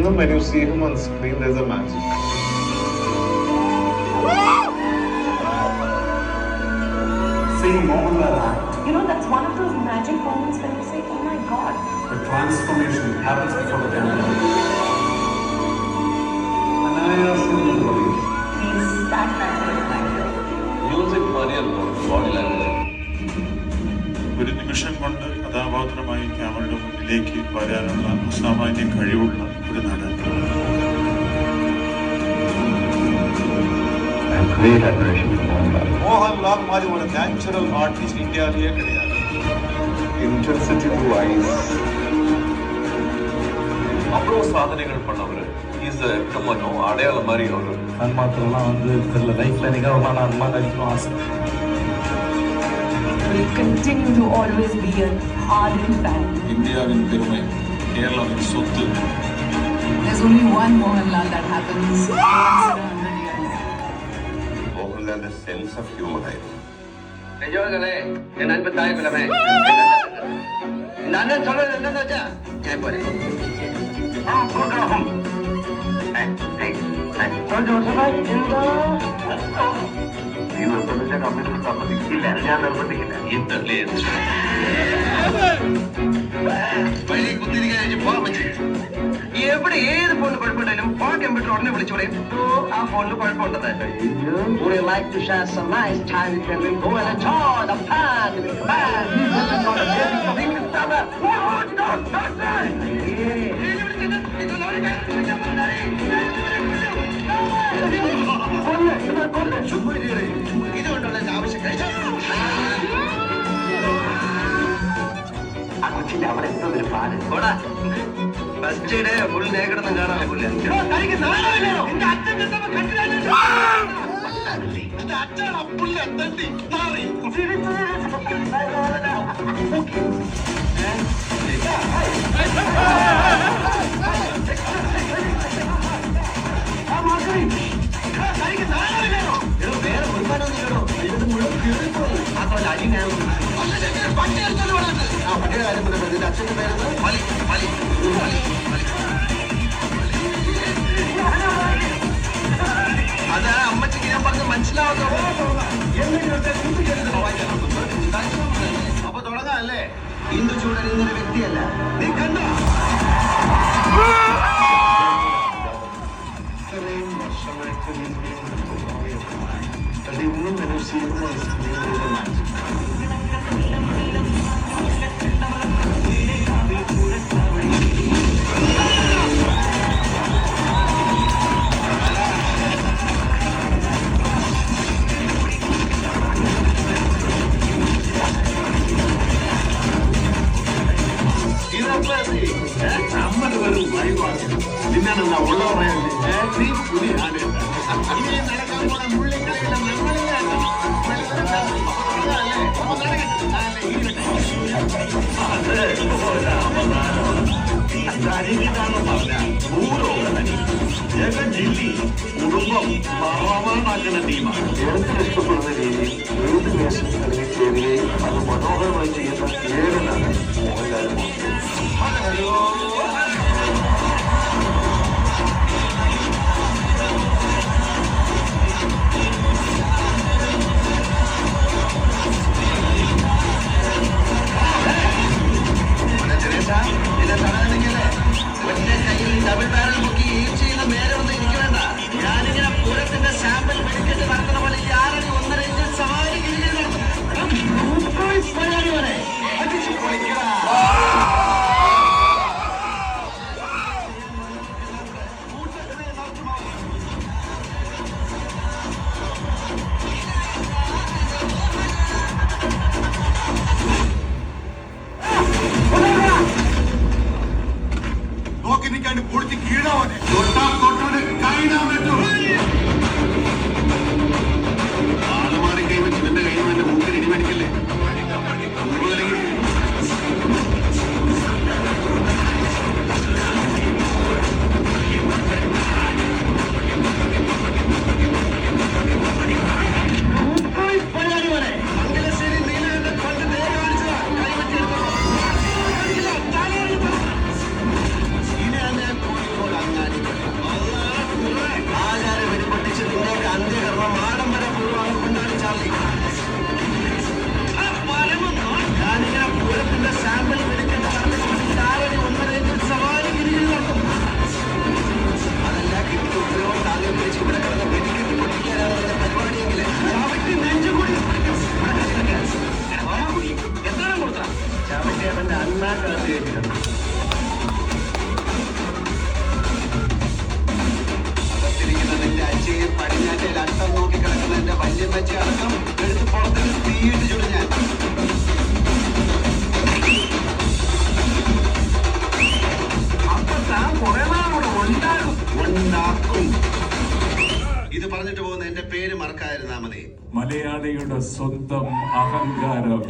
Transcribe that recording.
when you see him on screen, there's a magic. Seeing Mohanlal act, You know, that's one of those magic moments when you say, oh my God. the transformation happens before the camera. Anayasam. He's that kind of actor. Music മതിയല്ലോ body language. ഒരു നിമിഷം കൊണ്ട് കഥാപാത്രമായി ക്യാമറയുടെ മുന്നിലേക്ക് വരാനുള്ള അസാമാന്യ കഴിവുള്ള ഒരു നടൻ. മോഹൻലാൽ മാതിരി ഒരു നാച്ചുറൽ ആർട്ടിസ്റ്റ് ഇന്ത്യയിലേ கிடையாது. Intensity to eyes. அவ்வளோ சாதனைகள் பண்ணவர். இஸ் கம்மனோ அடையாளம் மாதிரி அவர். அது மாத்திரம்லாம் தெரியல லைஃப்ல நிகழ்வா நான் அம்மா நடிக்கணும் ஆசை. Will continue to always be an ardent fan. ഇന്ത്യവിൻ പെരുமை, കേരളത്തിൻ സ്വത്ത്. There's only one Mohanlal that happens once in 100 years. മോഹൻലാലിന്റെ സെൻസ് ഓഫ് ഹ്യൂമർ ആയിരുന്നു. நிஜங்களே என் அன்பு தாய் பிள்ளை இந்த அண்ணன் சொல்றது என்னன்னு வச்சா கேட்பாரு கொஞ்சம் പഴയ കുത്തിരിക്കാൻ പോകാൻ പറ്റി എവിടെ ഏത് ഫോണിൽ കുഴപ്പമുണ്ടായാലും ഫോൺ കമ്പ്യൂട്ടർ ഉടനെ വിളിച്ചു പറയും ആ ഫോണിൽ കുഴപ്പമുണ്ടെന്ന്. Would you like to share some nice time with them? Go and enjoy the fun. ഇതുകൊണ്ടുള്ള ആവശ്യം കഴിച്ചു ആ കൊച്ചിന്റെ അവിടെ എന്തോന്നൊരു പാട് ഓടാ ഫസ്റ്റ് ഡേ ഫുൾ നേക്കിടൊന്നും കാണാൻ പോകില്ല. വേറെ ഒരുപാടൊന്നും മാത്രമല്ല അലിനാണ് പട്ടിയുടെ കാര്യം പറയുന്നത് അച്ഛന്റെ പേരെന്ന് മലി മലി മലി മലി. അത് അമ്മച്ചിക്ക് ഞാൻ പറഞ്ഞ് മനസ്സിലാവുന്നു. അപ്പൊ തുടങ്ങാല്ലേ? ഇന്ദു ചൂടൻ ഇന്നൊരു വ്യക്തിയല്ല, നീ കണ്ടോ? ഇത്രയും വർഷമായിട്ട് ഇന്നും when you see him on screen, there's a magic. നമ്മൾ വെറും വഴിവാക്കും പിന്നാണെന്ന ഉള്ള പറയാൻ പുതിയ നടക്കാൻ പോണ മുള്ളിക്കളിയില്ല ജഗജില്ലി കുടുംബം പർവമാക്കുന്ന ടീമാണ്. എനിക്ക് ഇഷ്ടപ്പെടുന്ന രീതിയിൽ ഏത് വേഷം അല്ലെങ്കിൽ ചേരുകയും അത് മനോഹരമായി ചെയ്യുന്ന ഏത് നടൻ മോഹൻലാൽ മാത്രം. ഡബിൾ ബാരൽ നോക്കി എയിം ചെയ്യുന്ന നേരെ ഒന്നും എനിക്ക് വേണ്ട. ഞാനിങ്ങനെ പൂരത്തിന്റെ സാമ്പിൾ മെഡിക്കറ്റ് നടത്തുന്ന പോലെ 6.5 ഇഞ്ച് സവാരി കിഴിഞ്ഞ് നടത്തും. അടിച്ചു പൊളിക്കടാ. നോക്കി നിൽക്കാണ്ട് പൊളിച്ച് കീഴാവട്ടെ തൊട്ടോട് കൈടാൻ പറ്റും. ആളുമാറി കൈവച്ച് നിന്റെ കയ്യിൽ നിന്ന് മൂക്കിൽ ഇടിമേടിക്കല്ലേ. മംഗലശ്ശേരി നീലകണ്ഠൻ പണ്ട് ദേ കാണിച്ചതാ കൈവച്ചെടുത്തോ. ഇനി ഞാൻ കോഴിക്കോട് മലയാളിയുടെ സ്വന്തം അഹങ്കാരം